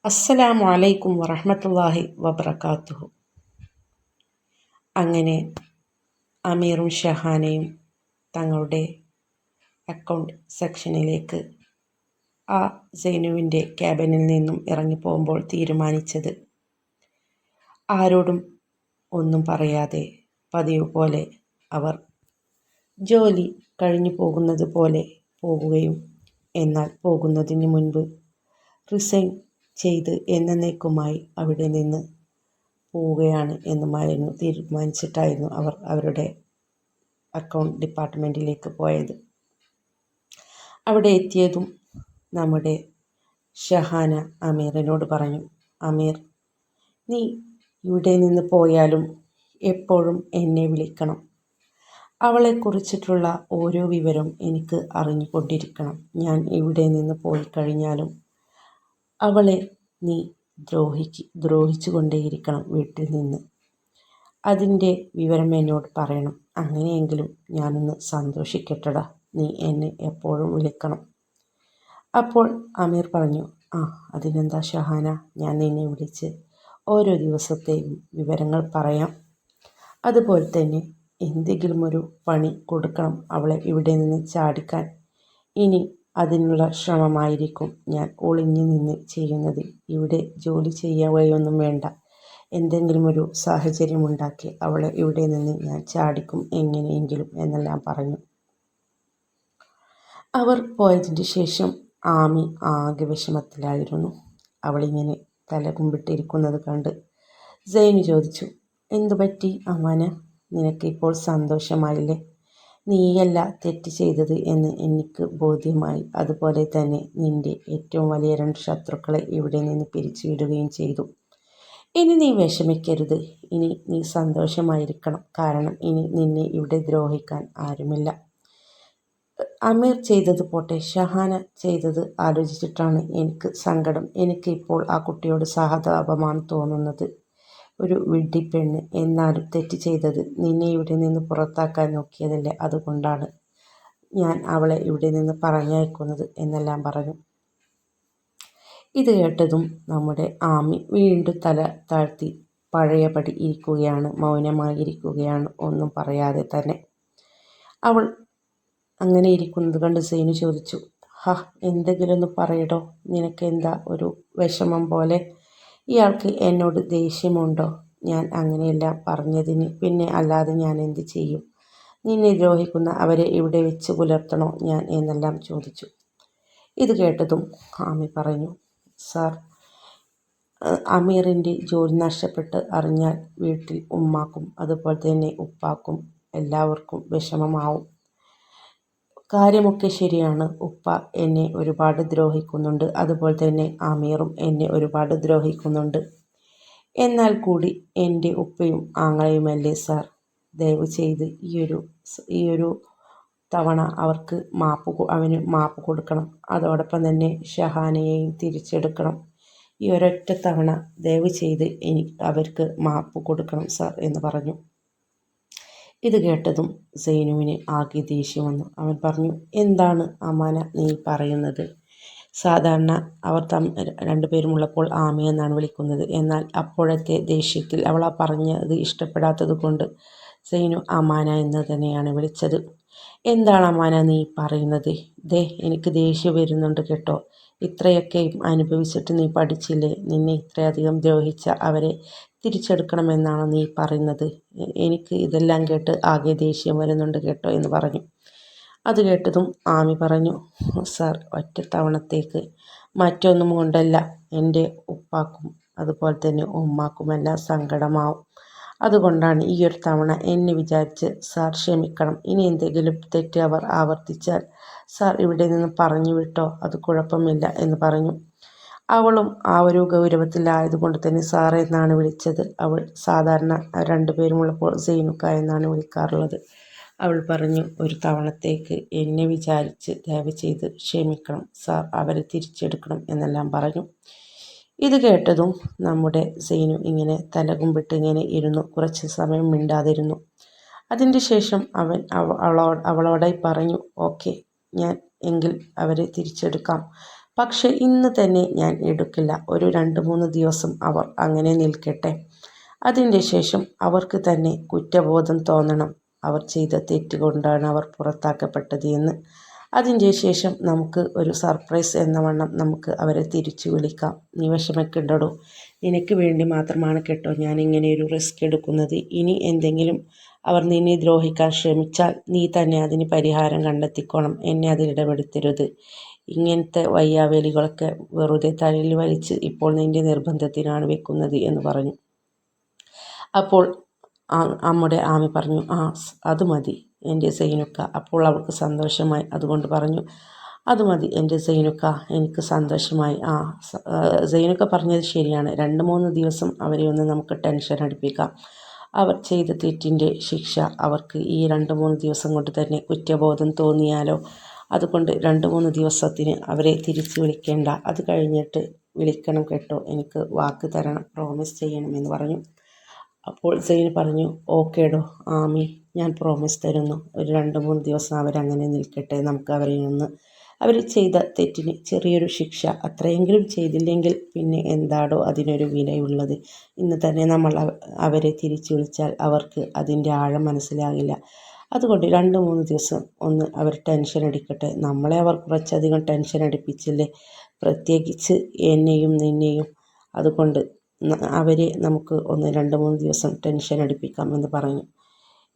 അസ്സലാമു അലൈക്കും വറഹ്മത്തുള്ളാഹി വബറകാതുഹു. അങ്ങനെ അമീറും ഷഹാനയും തങ്ങളുടെ അക്കൗണ്ട് സെക്ഷനിലേക്ക് ആ സൈനുവിൻ്റെ ക്യാബിനിൽ നിന്നും ഇറങ്ങിപ്പോകുമ്പോൾ തീരുമാനിച്ചത്, ആരോടും ഒന്നും പറയാതെ പതിവ് പോലെ അവർ ജോലി കഴിഞ്ഞു പോകുന്നത് പോലെ പോകുകയും, എന്നാൽ പോകുന്നതിന് മുൻപ് റിസൈൻ ചെയ്ത് എന്നേക്കുമായി അവിടെ നിന്ന് പോവുകയാണ് എന്നുമായിരുന്നു തീരുമാനിച്ചിട്ടായിരുന്നു അവർ അവരുടെ അക്കൗണ്ട് ഡിപ്പാർട്ട്മെൻറ്റിലേക്ക് പോയത്. അവിടെ എത്തിയതും നമ്മുടെ ഷഹാന അമീറിനോട് പറഞ്ഞു, അമീർ, നീ ഇവിടെ നിന്ന് പോയാലും എപ്പോഴും എന്നെ വിളിക്കണം. അവളെക്കുറിച്ചിട്ടുള്ള ഓരോ വിവരം എനിക്ക് അറിഞ്ഞുകൊണ്ടിരിക്കണം. ഞാൻ ഇവിടെ നിന്ന് പോയി കഴിഞ്ഞാലും അവളെ നീ ദ്രോഹിച്ചു കൊണ്ടേയിരിക്കണം വീട്ടിൽ നിന്ന്. അതിൻ്റെ വിവരം എന്നോട് പറയണം. അങ്ങനെയെങ്കിലും ഞാനൊന്ന് സന്തോഷിക്കട്ടടാ. നീ എന്നെ എപ്പോഴും വിളിക്കണം. അപ്പോൾ അമീർ പറഞ്ഞു, അതിനെന്താ ഷഹാന, ഞാൻ നിന്നെ വിളിച്ച് ഓരോ ദിവസത്തെയും വിവരങ്ങൾ പറയാം. അതുപോലെ തന്നെ എന്തെങ്കിലും ഒരു പണി കൊടുക്കണം അവളെ ഇവിടെ നിന്ന് ചാടിക്കാൻ. ഇനി അതിനുള്ള ശ്രമമായിരിക്കും ഞാൻ ഒളിഞ്ഞു നിന്ന് ചെയ്യുന്നത്. ഇവിടെ ജോലി ചെയ്യുകയൊന്നും വേണ്ട. എന്തെങ്കിലും ഒരു സാഹചര്യമുണ്ടാക്കി അവളെ ഇവിടെ നിന്ന് ഞാൻ ചാടിക്കും എങ്ങനെയെങ്കിലും എന്നെല്ലാം പറഞ്ഞു. അവർ പോയതിന് ശേഷം ആമി ആകെ വിഷമത്തിലായിരുന്നു. അവളിങ്ങനെ തലകുമ്പിട്ടിരിക്കുന്നത് കണ്ട് സൈനു ചോദിച്ചു, എന്തുപറ്റി അമാന, നിനക്കിപ്പോൾ സന്തോഷമായില്ലേ? നീയല്ല തെറ്റ് ചെയ്തത് എന്ന് എനിക്ക് ബോധ്യമായി. അതുപോലെ തന്നെ നിന്റെ ഏറ്റവും വലിയ 2 ശത്രുക്കളെ ഇവിടെ നിന്ന് പിരിച്ചുവിടുകയും ചെയ്തു. ഇനി നീ വിഷമിക്കരുത്. ഇനി നീ സന്തോഷമായിരിക്കണം. കാരണം ഇനി നിന്നെ ഇവിടെ ദ്രോഹിക്കാൻ ആരുമില്ല. അമീർ ചെയ്തത് പോട്ടെ, ഷഹാന ചെയ്തത് ആലോചിച്ചിട്ടാണ് എനിക്ക് സങ്കടം. എനിക്ക് ഇപ്പോൾ ആ കുട്ടിയോട് സഹതാപമാണ് തോന്നുന്നത്. ഒരു വിഡ്ഢിപ്പെണ്ണ്. എന്നാലും തെറ്റ് ചെയ്തത് നിന്നെ ഇവിടെ നിന്ന് പുറത്താക്കാൻ നോക്കിയതല്ലേ, അതുകൊണ്ടാണ് ഞാൻ അവളെ ഇവിടെ നിന്ന് പറഞ്ഞയക്കുന്നത് എന്നെല്ലാം പറഞ്ഞു. ഇത് കേട്ടതും നമ്മുടെ ആമി വീണ്ടും തല താഴ്ത്തി പഴയപടി ഇരിക്കുകയാണ്, മൗനമായിരിക്കുകയാണ്, ഒന്നും പറയാതെ തന്നെ. അവൾ അങ്ങനെ ഇരിക്കുന്നത് കണ്ട് സൈനു ചോദിച്ചു, എന്തെങ്കിലും ഒന്ന് പറയടോ, നിനക്കെന്താ ഒരു വിഷമം പോലെ? ഇയാൾക്ക് എന്നോട് ദേഷ്യമുണ്ടോ? ഞാൻ അങ്ങനെയെല്ലാം പറഞ്ഞതിന് പിന്നെ അല്ലാതെ ഞാൻ എന്ത് ചെയ്യും? നിന്നെ ദ്രോഹിക്കുന്ന അവരെ ഇവിടെ വെച്ച് പുലർത്തണോ ഞാൻ എന്നെല്ലാം ചോദിച്ചു. ഇത് കേട്ടതും ആമി പറഞ്ഞു, സാർ, അമീറിൻ്റെ ജോലി നഷ്ടപ്പെട്ട് അറിഞ്ഞാൽ വീട്ടിൽ ഉമ്മാക്കും അതുപോലെ തന്നെ ഉപ്പാക്കും എല്ലാവർക്കും വിഷമമാവും. കാര്യമൊക്കെ ശരിയാണ്. ഉപ്പ എന്നെ ഒരുപാട് ദ്രോഹിക്കുന്നുണ്ട്. അതുപോലെ തന്നെ അമീറും എന്നെ ഒരുപാട് ദ്രോഹിക്കുന്നുണ്ട്. എന്നാൽ കൂടി എൻ്റെ ഉപ്പയും ആങ്ങളയുമല്ലേ സാർ. ദയവ് ചെയ്ത് ഈയൊരു തവണ അവന് മാപ്പ് കൊടുക്കണം. അതോടൊപ്പം തന്നെ ഷഹാനയെയും തിരിച്ചെടുക്കണം. ഈ ഒരൊറ്റ തവണ ദയവ് ചെയ്ത് അവർക്ക് മാപ്പ് കൊടുക്കണം സാർ എന്ന് പറഞ്ഞു. ഇത് കേട്ടതും സൈനുവിന് ആകെ ദേഷ്യം വന്നു. അവൻ പറഞ്ഞു, എന്താണ് അമാന നീ പറയുന്നത്? സാധാരണ അവർ രണ്ടുപേരുമുള്ളപ്പോൾ ആമി എന്നാണ് വിളിക്കുന്നത്. എന്നാൽ അപ്പോഴത്തെ ദേഷ്യത്തിൽ അവൾ പറഞ്ഞത് ഇഷ്ടപ്പെടാത്തത് കൊണ്ട് സൈനു അമാന എന്ന് തന്നെയാണ് വിളിച്ചത്. എന്താണ് അമാന നീ പറയുന്നത്? എനിക്ക് ദേഷ്യം വരുന്നുണ്ട് കേട്ടോ. ഇത്രയൊക്കെയും അനുഭവിച്ചിട്ട് നീ പഠിച്ചില്ലേ? നിന്നെ ഇത്രയധികം ദ്രോഹിച്ച അവരെ തിരിച്ചെടുക്കണമെന്നാണോ നീ പറയുന്നത്? എനിക്ക് ഇതെല്ലാം കേട്ട് ആകെ ദേഷ്യം വരുന്നുണ്ട് കേട്ടോ എന്ന് പറഞ്ഞു. അത് കേട്ടതും ആമി പറഞ്ഞു, സാർ, ഒറ്റത്തവണത്തേക്ക് മറ്റൊന്നും കൊണ്ടല്ല. എൻ്റെ ഉപ്പാക്കും അതുപോലെ തന്നെ ഉമ്മാക്കുമെല്ലാം സങ്കടമാവും. അതുകൊണ്ടാണ് ഈ ഒരു തവണ എന്നെ വിചാരിച്ച് സാർ ക്ഷമിക്കണം. ഇനി എന്തെങ്കിലും തെറ്റ് അവർ ആവർത്തിച്ചാൽ സാർ ഇവിടെ നിന്ന് പറഞ്ഞു വിട്ടോ, അത് കുഴപ്പമില്ല എന്ന് പറഞ്ഞു. അവളും ആ ഒരു ഗൗരവത്തിലായതുകൊണ്ട് തന്നെ സാർ എന്നാണ് വിളിച്ചത്. അവൾ സാധാരണ രണ്ടുപേരുമുള്ളപ്പോൾ സൈനുക്ക എന്നാണ് വിളിക്കാറുള്ളത്. അവൾ പറഞ്ഞു, ഒരു തവണത്തേക്ക് എന്നെ വിചാരിച്ച് ദയവ് ചെയ്ത് ക്ഷമിക്കണം സാർ, അവരെ തിരിച്ചെടുക്കണം എന്നെല്ലാം പറഞ്ഞു. ഇത് കേട്ടതും നമ്മുടെ സൈനു ഇങ്ങനെ തലകുമ്പിട്ട് ഇങ്ങനെ ഇരുന്നു. കുറച്ച് സമയം മിണ്ടാതിരുന്നു. അതിൻ്റെ ശേഷം അവളോടായി പറഞ്ഞു, ഓക്കെ, ഞാൻ എങ്കിൽ അവരെ തിരിച്ചെടുക്കാം. പക്ഷെ ഇന്ന് തന്നെ ഞാൻ എടുക്കില്ല. ഒരു 2-3 ദിവസം അവർ അങ്ങനെ നിൽക്കട്ടെ. അതിൻ്റെ ശേഷം അവർക്ക് തന്നെ കുറ്റബോധം തോന്നണം. അവർ ചെയ്ത തെറ്റ് കൊണ്ടാണ് അവർ പുറത്താക്കപ്പെട്ടത് എന്ന്. അതിൻ്റെ ശേഷം നമുക്ക് ഒരു സർപ്രൈസ് എന്ന വണ്ണം നമുക്ക് അവരെ തിരിച്ചു വിളിക്കാം. നീ വിഷമിക്കണ്ടടോ, നിനക്ക് വേണ്ടി മാത്രമാണ് കേട്ടോ ഞാനിങ്ങനെ ഒരു റിസ്ക് എടുക്കുന്നത്. ഇനി എന്തെങ്കിലും അവർ നിന്നെ ദ്രോഹിക്കാൻ ശ്രമിച്ചാൽ നീ തന്നെ അതിന് പരിഹാരം കണ്ടെത്തിക്കോണം. എന്നെ അതിൽ ഇടപെടുത്തരുത്. ഇങ്ങനത്തെ വയ്യാവേലികളൊക്കെ വെറുതെ തലയിൽ വലിച്ച് ഇപ്പോൾ നിന്റെ നിർബന്ധത്തിനാണ് വെക്കുന്നത് എന്ന് പറഞ്ഞു. അപ്പോൾ നമ്മുടെ ആമി പറഞ്ഞു, അത് മതി എൻ്റെ സൈനുക്ക. അപ്പോൾ അവൾക്ക് സന്തോഷമായി. അതുകൊണ്ട് പറഞ്ഞു, അത് മതി എൻ്റെ സൈനുക്ക, എനിക്ക് സന്തോഷമായി. സൈനുക്ക പറഞ്ഞത് ശരിയാണ്. 2-3 ദിവസം അവരെ ഒന്ന് നമുക്ക് ടെൻഷൻ അടിപ്പിക്കാം. അവർ ചെയ്ത തെറ്റിൻ്റെ ശിക്ഷ അവർക്ക് ഈ 2-3 ദിവസം കൊണ്ട് തന്നെ കുറ്റബോധം തോന്നിയാലോ. അതുകൊണ്ട് 2-3 ദിവസത്തിന് അവരെ തിരിച്ച് വിളിക്കേണ്ട. അത് കഴിഞ്ഞിട്ട് വിളിക്കണം കേട്ടോ, എനിക്ക് വാക്ക് തരണം, പ്രോമിസ് ചെയ്യണമെന്ന് പറഞ്ഞു. അപ്പോൾ സൈന് പറഞ്ഞു, ഓക്കേടോ ആമി, ഞാൻ പ്രോമിസ് തരുന്നു. ഒരു 2-3 ദിവസം അവരങ്ങനെ നിൽക്കട്ടെ. നമുക്ക് അവർ ചെയ്ത തെറ്റിന് ചെറിയൊരു ശിക്ഷ, അത്രയെങ്കിലും ചെയ്തില്ലെങ്കിൽ പിന്നെ എന്താടോ അതിനൊരു വിലയുള്ളത്. ഇന്ന് തന്നെ നമ്മൾ അവരെ തിരിച്ചു വിളിച്ചാൽ അവർക്ക് അതിൻ്റെ ആഴം മനസ്സിലാകില്ല. അതുകൊണ്ട് 2-3 ദിവസം ഒന്ന് അവർ ടെൻഷൻ അടിക്കട്ടെ. നമ്മളെ അവർ കുറച്ചധികം ടെൻഷൻ അടിപ്പിച്ചില്ലേ, പ്രത്യേകിച്ച് എന്നെയും നിന്നെയും. അതുകൊണ്ട് അവരെ നമുക്ക് ഒന്ന് 2-3 ദിവസം ടെൻഷൻ അടിപ്പിക്കാം എന്ന് പറഞ്ഞു.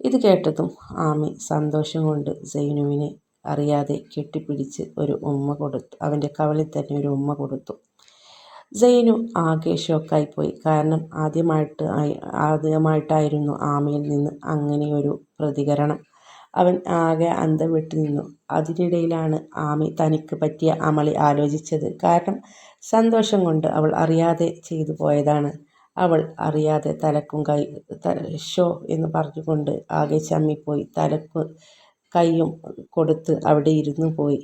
ഇത് കേട്ടതും ആമി സന്തോഷം കൊണ്ട് സൈനുവിനെ അറിയാതെ കെട്ടിപ്പിടിച്ച് ഒരു ഉമ്മ കൊടുത്തു. അവൻ്റെ കവളിൽ തന്നെ ഒരു ഉമ്മ കൊടുത്തു. സൈനു ആകെ ഷോക്കായിപ്പോയി. കാരണം ആദ്യമായിട്ടായിരുന്നു ആമിയിൽ നിന്ന് അങ്ങനെയൊരു പ്രതികരണം. അവൻ ആകെ അന്തം വിട്ടു നിന്നു. അതിനിടയിലാണ് ആമി തനിക്ക് പറ്റിയ അമളി ആലോചിച്ചത്. കാരണം സന്തോഷം കൊണ്ട് അവൾ അറിയാതെ ചെയ്തു പോയതാണ്. അവൾ അറിയാതെ തലക്കും ഷോ എന്ന് പറഞ്ഞുകൊണ്ട് ആകെ ചമ്മിപ്പോയി. തലക്ക് കൈയും കൊടുത്ത് അവിടെ ഇരുന്നു പോയി.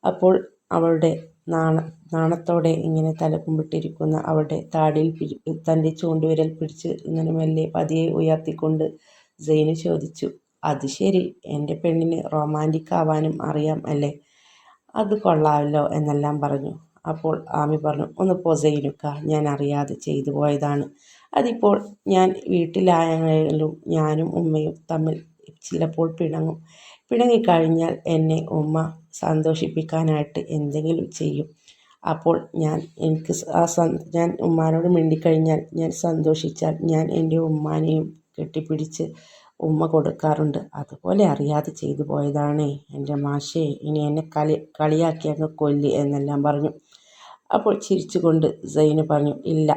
അപ്പോൾ അവളുടെ നാണത്തോടെ ഇങ്ങനെ തലക്കുമ്പിട്ടിരിക്കുന്ന അവളുടെ താടിയിൽ തൻ്റെ ചൂണ്ടുവിരൽ പിടിച്ച് ഇങ്ങനെ മെല്ലെ പതിയെ ഉയർത്തിക്കൊണ്ട് സൈനു ചോദിച്ചു, അത് ശരി, എൻ്റെ പെണ്ണിന് റൊമാൻറ്റിക് ആവാനും അറിയാം അല്ലേ? അത് കൊള്ളാമല്ലോ എന്നെല്ലാം പറഞ്ഞു. അപ്പോൾ ആമി പറഞ്ഞു, ഒന്ന് പോ സൈനുക്ക, ഞാൻ അറിയാതെ ചെയ്തു പോയതാണ്. അതിപ്പോൾ ഞാൻ വീട്ടിലായാലും ഞാനും ഉമ്മയും തമ്മിൽ ചിലപ്പോൾ പിണങ്ങും. പിണങ്ങിക്കഴിഞ്ഞാൽ എന്നെ ഉമ്മ സന്തോഷിപ്പിക്കാനായിട്ട് എന്തെങ്കിലും ചെയ്യും. അപ്പോൾ ഞാൻ ഉമ്മാനോട് മിണ്ടിക്കഴിഞ്ഞാൽ, ഞാൻ സന്തോഷിച്ചാൽ ഞാൻ എൻ്റെ ഉമ്മാനെയും കെട്ടിപ്പിടിച്ച് ഉമ്മ കൊടുക്കാറുണ്ട്. അതുപോലെ അറിയാതെ ചെയ്തു പോയതാണേ എൻ്റെ മാഷേ, ഇനി എന്നെ കളിയാക്കി അങ്ങ് കൊല്ല് എന്നെല്ലാം പറഞ്ഞു. അപ്പോൾ ചിരിച്ചുകൊണ്ട് സൈന് പറഞ്ഞു, ഇല്ല,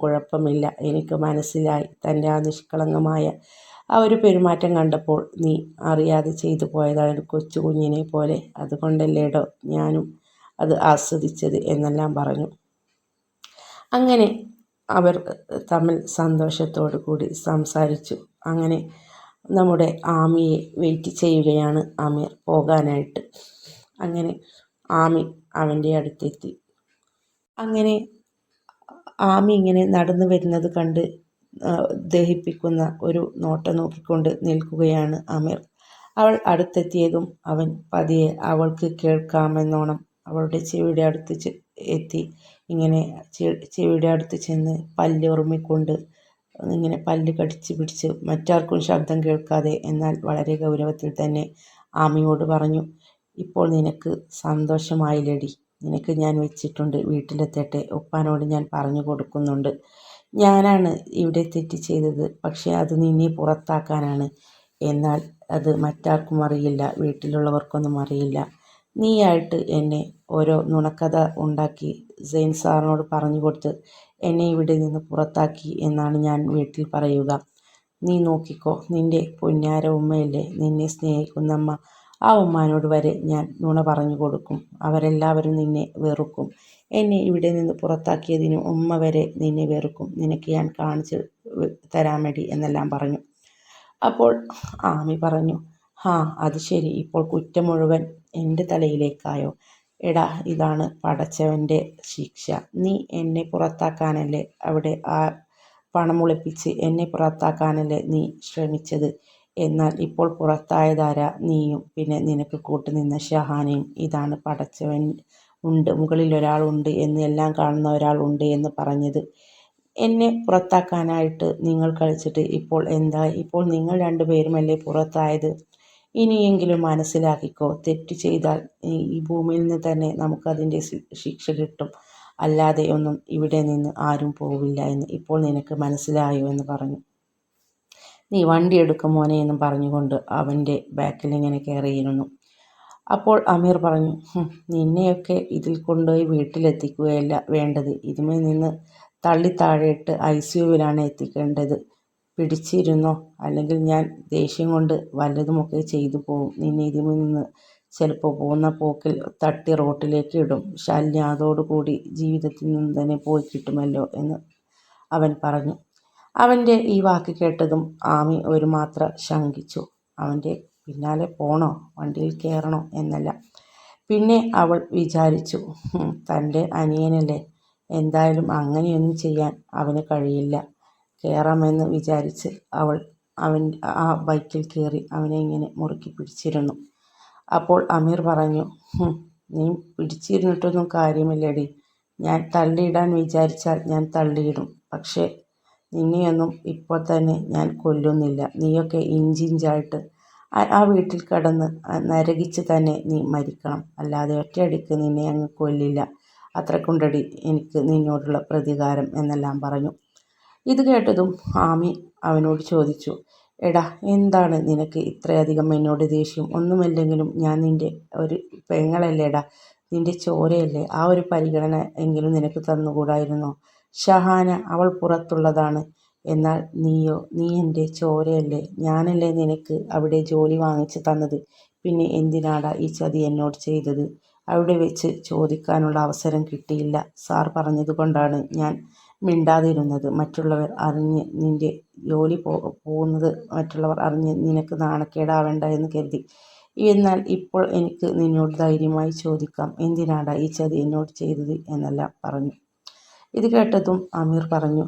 കുഴപ്പമില്ല, എനിക്ക് മനസ്സിലായി. തൻ്റെ ആ നിഷ്കളങ്കമായ ആ ഒരു പെരുമാറ്റം കണ്ടപ്പോൾ നീ അറിയാതെ ചെയ്തു പോയതാണ് കൊച്ചു കുഞ്ഞിനെ പോലെ. അതുകൊണ്ടല്ലേടോ ഞാനും അത് ആസ്വദിച്ചത് എന്നെല്ലാം പറഞ്ഞു. അങ്ങനെ അവർ തമ്മിൽ സന്തോഷത്തോടു കൂടി സംസാരിച്ചു. അങ്ങനെ നമ്മുടെ ആമിയെ വെയിറ്റ് ചെയ്യുകയാണ് അമീർ പോകാനായിട്ട്. അങ്ങനെ ആമി അവൻ്റെ അടുത്തെത്തി. അങ്ങനെ ആമി ഇങ്ങനെ നടന്നു വരുന്നത് കണ്ട് ദഹിപ്പിക്കുന്ന ഒരു നോട്ടം നോക്കിക്കൊണ്ട് നിൽക്കുകയാണ് അമീർ. അവൾ അടുത്തെത്തിയതും അവൻ പതിയെ അവൾക്ക് കേൾക്കാമെന്നോണം അവളുടെ ചെവിയുടെ അടുത്ത് എത്തി. ഇങ്ങനെ ചെവിയുടെ അടുത്ത് ചെന്ന് പല്ല് ഉറുമിക്കൊണ്ട് ഇങ്ങനെ പല്ല് കടിച്ച് പിടിച്ച് മറ്റാർക്കും ശബ്ദം കേൾക്കാതെ എന്നാൽ വളരെ ഗൗരവത്തിൽ തന്നെ ആമിയോട് പറഞ്ഞു, ഇപ്പോൾ നിനക്ക് സന്തോഷമായില്ലേടി? നിനക്ക് ഞാൻ വെച്ചിട്ടുണ്ട്, വീട്ടിലെത്തട്ടെ. ഉപ്പാനോട് ഞാൻ പറഞ്ഞു കൊടുക്കുന്നുണ്ട്. ഞാനാണ് ഇവിടെ തെറ്റ് ചെയ്തത്, പക്ഷേ അത് നിന്നെ പുറത്താക്കാനാണ്. എന്നാൽ അത് മറ്റാർക്കും അറിയില്ല, വീട്ടിലുള്ളവർക്കൊന്നും അറിയില്ല. നീയായിട്ട് എന്നെ ഓരോ നുണക്കഥ ഉണ്ടാക്കി സൈൻ സാറിനോട് പറഞ്ഞു കൊടുത്ത് എന്നെ ഇവിടെ നിന്ന് പുറത്താക്കി എന്നാണ് ഞാൻ വീട്ടിൽ പറയുക. നീ നോക്കിക്കോ, നിൻ്റെ പൊന്നാര ഉമ്മയല്ലേ, നിന്നെ സ്നേഹിക്കുന്നമ്മ, ആ ഉമ്മാനോട് വരെ ഞാൻ നുണ പറഞ്ഞു കൊടുക്കും. അവരെല്ലാവരും നിന്നെ വെറുക്കും. എന്നെ ഇവിടെ നിന്ന് പുറത്താക്കിയതിന് ഉമ്മ വരെ നിന്നെ വെറുക്കും. നിനക്ക് ഞാൻ കാണിച്ച് തരാമടി എന്നെല്ലാം പറഞ്ഞു. അപ്പോൾ ആമി പറഞ്ഞു, അത് ശരി, ഇപ്പോൾ കുറ്റം മുഴുവൻ എൻ്റെ തലയിലേക്കായോ? എടാ, ഇതാണ് പടച്ചവൻ്റെ ശിക്ഷ. നീ എന്നെ പുറത്താക്കാനല്ലേ അവിടെ ആ പണം ഒളിപ്പിച്ച് എന്നെ പുറത്താക്കാനല്ലേ നീ ശ്രമിച്ചത്? എന്നാൽ ഇപ്പോൾ പുറത്തായതാരാ? നീയും പിന്നെ നിനക്ക് കൂട്ടുനിന്ന ഷഹാനയും. ഇതാണ് പടച്ചവൻ ഉണ്ട്, മുകളിൽ ഒരാളുണ്ട് എന്ന്, എല്ലാം കാണുന്ന ഒരാളുണ്ട് എന്ന് പറഞ്ഞത്. എന്നെ പുറത്താക്കാനായിട്ട് നിങ്ങൾ കളിച്ചിട്ട് ഇപ്പോൾ എന്തായി? ഇപ്പോൾ നിങ്ങൾ രണ്ടുപേരുമല്ലേ പുറത്തായത്? ഇനിയെങ്കിലും മനസ്സിലാക്കിക്കോ. തെറ്റ് ചെയ്താൽ ഈ ഭൂമിയിൽ നിന്ന് തന്നെ നമുക്കതിൻ്റെ ശിക്ഷ കിട്ടും. അല്ലാതെ ഒന്നും ഇവിടെ നിന്ന് ആരും പോവില്ല എന്ന് ഇപ്പോൾ നിനക്ക് മനസ്സിലായോ എന്ന് പറഞ്ഞു. നീ വണ്ടി എടുക്കും മോനെ എന്നും പറഞ്ഞുകൊണ്ട് അവൻ്റെ ബാക്കിൽ ഇങ്ങനെ കയറിയിരുന്നു. അപ്പോൾ അമീർ പറഞ്ഞു, നിന്നെയൊക്കെ ഇതിൽ കൊണ്ടുപോയി വീട്ടിലെത്തിക്കുകയല്ല വേണ്ടത്. ഇതിന്മേൽ നിന്ന് തള്ളി താഴെയിട്ട് ICUവിലാണ് എത്തിക്കേണ്ടത്. പിടിച്ചിരുന്നോ, അല്ലെങ്കിൽ ഞാൻ ദേഷ്യം കൊണ്ട് വല്ലതുമൊക്കെ ചെയ്തു പോവും. നിന്നെ ഇതിന്മേൽ നിന്ന് ചിലപ്പോൾ പോകുന്ന പോക്കിൽ തട്ടി റോട്ടിലേക്ക് ഇടും. ശല്യം അതോടുകൂടി ജീവിതത്തിൽ നിന്ന് തന്നെ പോയി കിട്ടുമല്ലോ എന്ന് അവൻ പറഞ്ഞു. അവൻ്റെ ഈ വാക്ക് കേട്ടതും ആമി ഒരു മാത്ര ശങ്കിച്ചു. അവൻ്റെ പിന്നാലെ പോണോ, വണ്ടിയിൽ കയറണോ എന്നല്ല. പിന്നെ അവൾ വിചാരിച്ചു, തൻ്റെ അനിയനല്ലേ, എന്തായാലും അങ്ങനെയൊന്നും ചെയ്യാൻ അവന് കഴിയില്ല. കയറാമെന്ന് വിചാരിച്ച് അവൾ ആ ബൈക്കിൽ കയറി അവനെ ഇങ്ങനെ മുറുക്കി പിടിച്ചിരുന്നു. അപ്പോൾ അമീർ പറഞ്ഞു, നീ പിടിച്ചിരുന്നിട്ടൊന്നും കാര്യമില്ലടി. ഞാൻ തള്ളിയിടാൻ വിചാരിച്ചാൽ ഞാൻ തള്ളിയിടും. പക്ഷേ നിന്നെയൊന്നും ഇപ്പോൾ തന്നെ ഞാൻ കൊല്ലുന്നില്ല. നീയൊക്കെ ഇഞ്ചിഞ്ചായിട്ട് ആ വീട്ടിൽ കിടന്ന് നരകിച്ച് തന്നെ നീ മരിക്കണം. അല്ലാതെ ഒറ്റയടിക്ക് നിന്നെ അങ്ങ് കൊല്ലില്ല. അത്രക്കുണ്ടടി എനിക്ക് നിന്നോടുള്ള പ്രതികാരം എന്നെല്ലാം പറഞ്ഞു. ഇത് കേട്ടതും ആമി അവനോട് ചോദിച്ചു, എടാ, എന്താണ് നിനക്ക് ഇത്രയധികം എന്നോട് ദേഷ്യം? ഒന്നുമല്ലെങ്കിലും ഞാൻ നിൻ്റെ ഒരു പെങ്ങളല്ലേടാ, നിൻ്റെ ചോരയല്ലേ. ആ ഒരു പരിഗണന എങ്കിലും നിനക്ക് തന്നുകൂടായിരുന്നോ? ഷഹാന അവൾ പുറത്തുള്ളതാണ്. എന്നാൽ നീയോ, നീ എൻ്റെ ചോരയല്ലേ. ഞാനല്ലേ നിനക്ക് അവിടെ ജോലി വാങ്ങിച്ച് തന്നത്. പിന്നെ എന്തിനാടാ ഈ ചതി എന്നോട് ചെയ്തത്? അവിടെ വെച്ച് ചോദിക്കാനുള്ള അവസരം കിട്ടിയില്ല. സാർ പറഞ്ഞതുകൊണ്ടാണ് ഞാൻ മിണ്ടാതിരുന്നത്. മറ്റുള്ളവർ അറിഞ്ഞ് നിൻ്റെ ജോലി പോകുന്നത് മറ്റുള്ളവർ അറിഞ്ഞ് നിനക്ക് നാണക്കേടാവേണ്ട എന്ന് കരുതി. എന്നാൽ ഇപ്പോൾ എനിക്ക് നിന്നോട് ധൈര്യമായി ചോദിക്കാം, എന്തിനാടാ ഈ ചതി എന്നോട് ചെയ്തത് എന്നെല്ലാം പറഞ്ഞു. ഇത് കേട്ടതും അമീർ പറഞ്ഞു,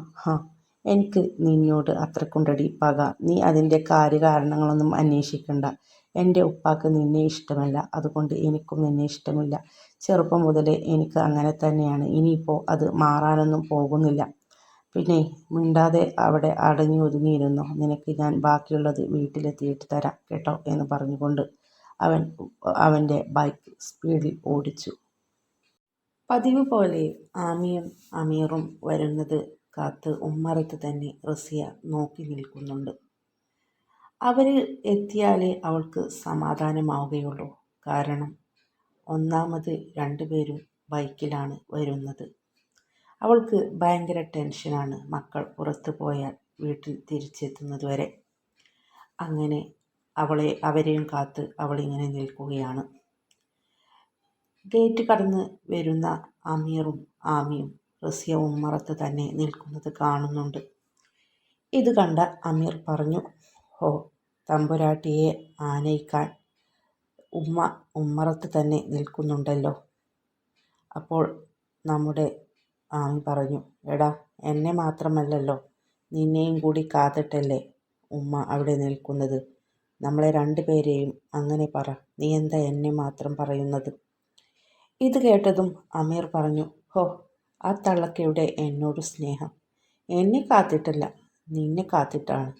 എനിക്ക് നിന്നോട് അത്രക്കുണ്ടടി പക. നീ അതിൻ്റെ കാര്യകാരണങ്ങളൊന്നും അന്വേഷിക്കണ്ട. എൻ്റെ ഉപ്പാക്ക് നിന്നെ ഇഷ്ടമല്ല, അതുകൊണ്ട് എനിക്കും നിന്നെ ഇഷ്ടമില്ല. ചെറുപ്പം മുതലേ എനിക്ക് അങ്ങനെ തന്നെയാണ്. ഇനിയിപ്പോൾ അത് മാറാനൊന്നും പോകുന്നില്ല. പിന്നെ മിണ്ടാതെ അവിടെ അടങ്ങി ഒതുങ്ങിയിരുന്നോ. നിനക്ക് ഞാൻ ബാക്കിയുള്ളത് വീട്ടിലെത്തിയിട്ട് തരാം കേട്ടോ എന്ന് പറഞ്ഞുകൊണ്ട് അവൻ അവൻ്റെ ബൈക്ക് സ്പീഡിൽ ഓടിച്ചു. പതിവ് പോലെ ആമിയും അമീറും വരുന്നത് കാത്ത് ഉമ്മറത്ത് തന്നെ റസിയ നോക്കി നിൽക്കുന്നുണ്ട്. അവർ എത്തിയാലേ അവൾക്ക് സമാധാനമാവുകയുള്ളൂ. കാരണം ഒന്നാമത് രണ്ടുപേരും ബൈക്കിലാണ് വരുന്നത്. അവൾക്ക് ഭയങ്കര ടെൻഷനാണ് മക്കൾ പുറത്തു പോയാൽ വീട്ടിൽ തിരിച്ചെത്തുന്നത് വരെ. അങ്ങനെ അവരെയും കാത്ത് അവളിങ്ങനെ നിൽക്കുകയാണ്. ഗേറ്റ് കടന്ന് വരുന്ന അമീറും ആമിയും റസിയ ഉമ്മറത്ത് തന്നെ നിൽക്കുന്നത് കാണുന്നുണ്ട്. ഇത് കണ്ട അമീർ പറഞ്ഞു, തമ്പുരാട്ടിയെ ആനയിക്കാൻ ഉമ്മറത്ത് തന്നെ നിൽക്കുന്നുണ്ടല്ലോ. അപ്പോൾ നമ്മുടെ ആമി പറഞ്ഞു, എടാ, എന്നെ മാത്രമല്ലല്ലോ, നിന്നെയും കൂടി കാത്തിട്ടല്ലേ ഉമ്മ അവിടെ നിൽക്കുന്നത്. നമ്മളെ രണ്ടുപേരെയും അങ്ങനെ പറ. നീ എന്താ എന്നെ മാത്രം പറയുന്നത്? ഇത് കേട്ടതും അമീർ പറഞ്ഞു, ആ തള്ളക്കയുടെ എന്നോട് സ്നേഹം. എന്നെ കാത്തിട്ടല്ല, നിന്നെ കാത്തിട്ടാണ്.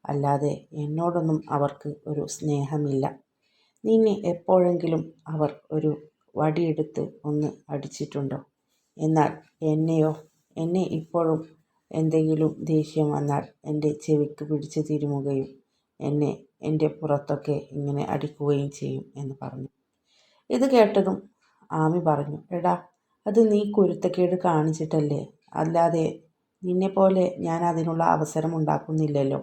അല്ലാതെ എന്നോടൊന്നും അവർക്ക് ഒരു സ്നേഹമില്ല. നിന്നെ എപ്പോഴെങ്കിലും അവർ ഒരു വടിയെടുത്ത് ഒന്ന് അടിച്ചിട്ടുണ്ടോ? എന്നാൽ എന്നെയോ? എന്നെ ഇപ്പോഴും എന്തെങ്കിലും ദേഷ്യം വന്നാൽ എൻ്റെ ചെവിക്ക് പിടിച്ച് തിരുമുകയും എന്നെ എൻ്റെ പുറത്തൊക്കെ ഇങ്ങനെ അടിക്കുകയും ചെയ്യും എന്ന് പറഞ്ഞു. ഇത് കേട്ടതും ആമി പറഞ്ഞു, എടാ, അത് നീ കുരുത്തക്കേട് കാണിച്ചിട്ടല്ലേ. അല്ലാതെ നിന്നെപ്പോലെ ഞാൻ അതിനുള്ള അവസരം ഉണ്ടാക്കുന്നില്ലല്ലോ.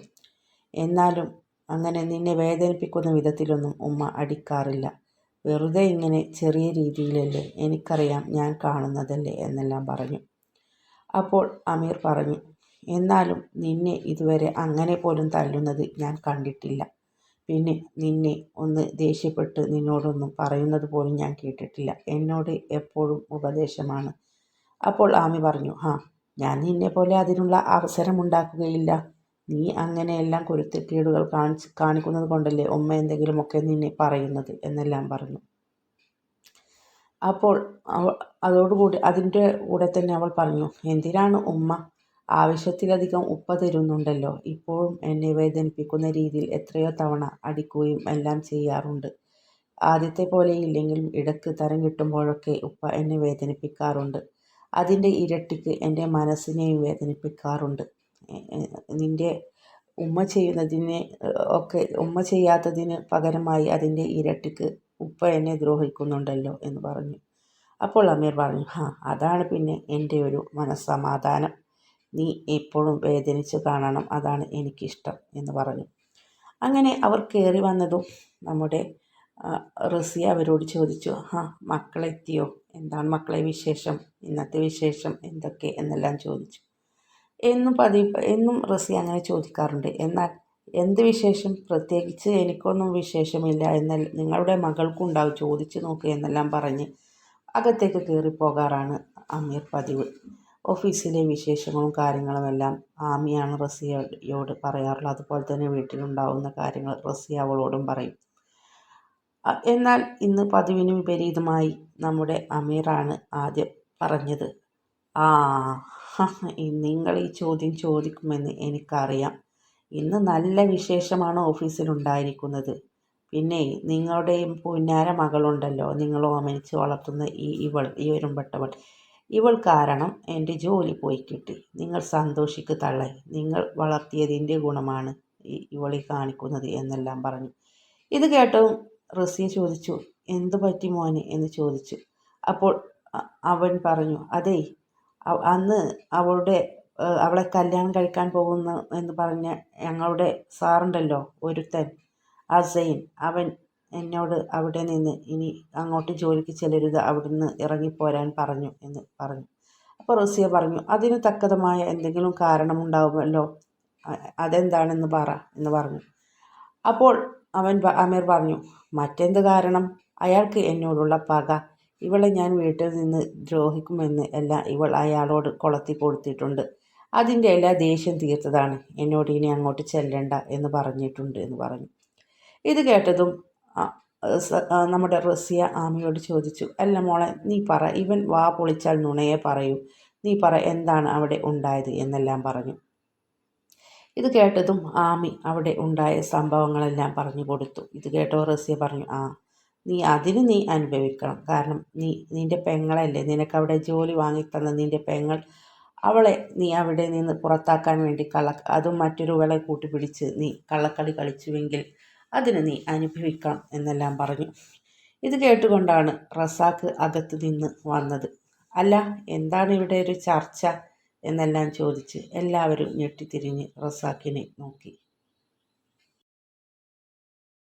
എന്നാലും അങ്ങനെ നിന്നെ വേദനിപ്പിക്കുന്ന വിധത്തിലൊന്നും ഉമ്മ അടിക്കാറില്ല. വെറുതെ ഇങ്ങനെ ചെറിയ രീതിയിലല്ലേ. എനിക്കറിയാം, ഞാൻ കാണുന്നതല്ലേ എന്നെല്ലാം പറഞ്ഞു. അപ്പോൾ അമീർ പറഞ്ഞു, എന്നാലും നിന്നെ ഇതുവരെ അങ്ങനെ പോലും തല്ലുന്നത് ഞാൻ കണ്ടിട്ടില്ല. പിന്നെ നിന്നെ ഒന്ന് ദേഷ്യപ്പെട്ട് നിന്നോടൊന്നും പറയുന്നത് പോലും ഞാൻ കേട്ടിട്ടില്ല. എന്നോട് എപ്പോഴും ഉപദേശമാണ്. അപ്പോൾ ആമി പറഞ്ഞു, ഞാൻ നിന്നെ പോലെ അതിനുള്ള അവസരം ഉണ്ടാക്കുകയില്ല. നീ അങ്ങനെയെല്ലാം കുരുത്തക്കേടുകൾ കാണിക്കുന്നത് കൊണ്ടല്ലേ ഉമ്മ എന്തെങ്കിലുമൊക്കെ നിന്നെ പറയുന്നത് എന്നെല്ലാം പറഞ്ഞു. അപ്പോൾ അതോടുകൂടി അതിൻ്റെ കൂടെ തന്നെ അവൾ പറഞ്ഞു, എന്തിനാണ് ഉമ്മ ആവശ്യത്തിലധികം ഉപ്പ തരുന്നുണ്ടല്ലോ, ഇപ്പോഴും എന്നെ വേദനിപ്പിക്കുന്ന രീതിയിൽ എത്രയോ തവണ അടിക്കുകയും എല്ലാം ചെയ്യാറുണ്ട്. ആദ്യത്തെ പോലെയില്ലെങ്കിലും ഇടയ്ക്ക് തരം കിട്ടുമ്പോഴൊക്കെ ഉപ്പ എന്നെ വേദനിപ്പിക്കാറുണ്ട്. അതിൻ്റെ ഇരട്ടിക്ക് എൻ്റെ മനസ്സിനെയും വേദനിപ്പിക്കാറുണ്ട്. നിൻ്റെ ഉമ്മ ചെയ്യുന്നതിന് ഉമ്മ ചെയ്യാത്തതിന് പകരമായി അതിൻ്റെ ഇരട്ടിക്ക് ഉപ്പ എന്നെ ദ്രോഹിക്കുന്നുണ്ടല്ലോ എന്ന് പറഞ്ഞു. അപ്പോൾ അമീർ പറഞ്ഞു, അതാണ് പിന്നെ എൻ്റെ ഒരു മനസ്സമാധാനം. നീ എപ്പോഴും വേദനിച്ച് കാണണം, അതാണ് എനിക്കിഷ്ടം എന്ന് പറഞ്ഞു. അങ്ങനെ അവർ കയറി വന്നതും നമ്മുടെ റസിയ അവരോട് ചോദിച്ചു, മക്കളെത്തിയോ? എന്താണ് മക്കളെ വിശേഷം? ഇന്നത്തെ വിശേഷം എന്തൊക്കെ എന്നെല്ലാം ചോദിച്ചു. എന്നും റസിയ അങ്ങനെ ചോദിക്കാറുണ്ട്. എന്നാൽ എന്ത് വിശേഷം? പ്രത്യേകിച്ച് എനിക്കൊന്നും വിശേഷമില്ല, എന്നാൽ നിങ്ങളുടെ മകൾക്കുണ്ടാവും, ചോദിച്ചു നോക്ക് എന്നെല്ലാം പറഞ്ഞ് അകത്തേക്ക് കയറിപ്പോകാറാണ് അമീർ പതിവ്. ഓഫീസിലെ വിശേഷങ്ങളും കാര്യങ്ങളുമെല്ലാം ആമിയാണ് റസിയയോട് പറയാറുള്ളത്. അതുപോലെ തന്നെ വീട്ടിലുണ്ടാവുന്ന കാര്യങ്ങൾ റസിയ അവളോടും പറയും. എന്നാൽ ഇന്ന് പതിവിന് വിപരീതമായി നമ്മുടെ അമീറാണ് ആദ്യം പറഞ്ഞത്. നിങ്ങൾ ഈ ചോദ്യം ചോദിക്കുമെന്ന് എനിക്കറിയാം. ഇന്ന് നല്ല വിശേഷമാണ് ഓഫീസിലുണ്ടായിരിക്കുന്നത്. പിന്നെ നിങ്ങളുടെയും പുന്നാര മകളുണ്ടല്ലോ, നിങ്ങൾ ഓമനിച്ച് വളർത്തുന്ന ഈ ഒരുമ്പെട്ടവൾ, ഇവൾ കാരണം എൻ്റെ ജോലി പോയി കിട്ടി. നിങ്ങൾ സന്തോഷിക്ക് തള്ളേ, നിങ്ങൾ വളർത്തിയതിൻ്റെ ഗുണമാണ് ഇവളി കാണിക്കുന്നത് എന്നെല്ലാം പറഞ്ഞു. ഇത് കേട്ടതും റസിയ ചോദിച്ചു, എന്തു പറ്റി മോനെ എന്ന് ചോദിച്ചു. അപ്പോൾ അവൻ പറഞ്ഞു, അതേ അന്ന് അവളെ കല്യാണം കഴിക്കാൻ പോകുന്നു എന്ന് പറഞ്ഞ ഞങ്ങളുടെ സാറുണ്ടല്ലോ ഒരുത്തൻ, അസൈൻ, അവൻ എന്നോട് അവിടെ നിന്ന് ഇനി അങ്ങോട്ട് ജോലിക്ക് ചെല്ലരുത്, അവിടുന്ന് ഇറങ്ങിപ്പോരാൻ പറഞ്ഞു എന്ന് പറഞ്ഞു. അപ്പോൾ റസിയ പറഞ്ഞു, അതിന് തക്കതമായ എന്തെങ്കിലും കാരണമുണ്ടാവുമല്ലോ, അതെന്താണെന്ന് പറ എന്ന് പറഞ്ഞു. അപ്പോൾ അമീർ പറഞ്ഞു, മറ്റെന്ത് കാരണം? അയാൾക്ക് എന്നോടുള്ള പക. ഇവളെ ഞാൻ വീട്ടിൽ നിന്ന് ദ്രോഹിക്കുമെന്ന് എല്ലാം ഇവൾ അയാളോട് കൊളത്തി കൊടുത്തിട്ടുണ്ട്. അതിൻ്റെ എല്ലാ ദേഷ്യം തീർത്തതാണ് എന്നോട് ഇനി അങ്ങോട്ട് ചെല്ലണ്ട എന്ന് പറഞ്ഞിട്ടുണ്ട് എന്ന് പറഞ്ഞു. ഇത് കേട്ടതും നമ്മുടെ റസിയ ആമിയോട് ചോദിച്ചു, അല്ല മോളെ, നീ പറ, ഇവൻ വാ പൊളിച്ചാൽ നുണയെ പറയൂ, നീ പറ, എന്താണ് അവിടെ ഉണ്ടായത് എന്നെല്ലാം പറഞ്ഞു. ഇത് കേട്ടതും ആമി അവിടെ ഉണ്ടായ സംഭവങ്ങളെല്ലാം പറഞ്ഞു കൊടുത്തു. ഇത് കേട്ടോ റസിയ പറഞ്ഞു, നീ അനുഭവിക്കണം. കാരണം നിൻ്റെ പെങ്ങളല്ലേ, നിനക്കവിടെ ജോലി വാങ്ങിത്തന്ന നിൻ്റെ പെങ്ങൾ, അവളെ നീ അവിടെ നിന്ന് പുറത്താക്കാൻ വേണ്ടി അതും മറ്റൊരുവളെ കൂട്ടിപ്പിടിച്ച് നീ കള്ളക്കളി കളിച്ചുവെങ്കിൽ അതിന് നീ അനുഭവിക്കണം എന്നെല്ലാം പറഞ്ഞു. ഇത് കേട്ടുകൊണ്ടാണ് റസാക്ക് അകത്ത് നിന്ന് വന്നത്. അല്ല, എന്താണ് ഇവിടെ ഒരു ചർച്ച എന്നെല്ലാം ചോദിച്ച് എല്ലാവരും ഞെട്ടിത്തിരിഞ്ഞ് റസാക്കിനെ നോക്കി.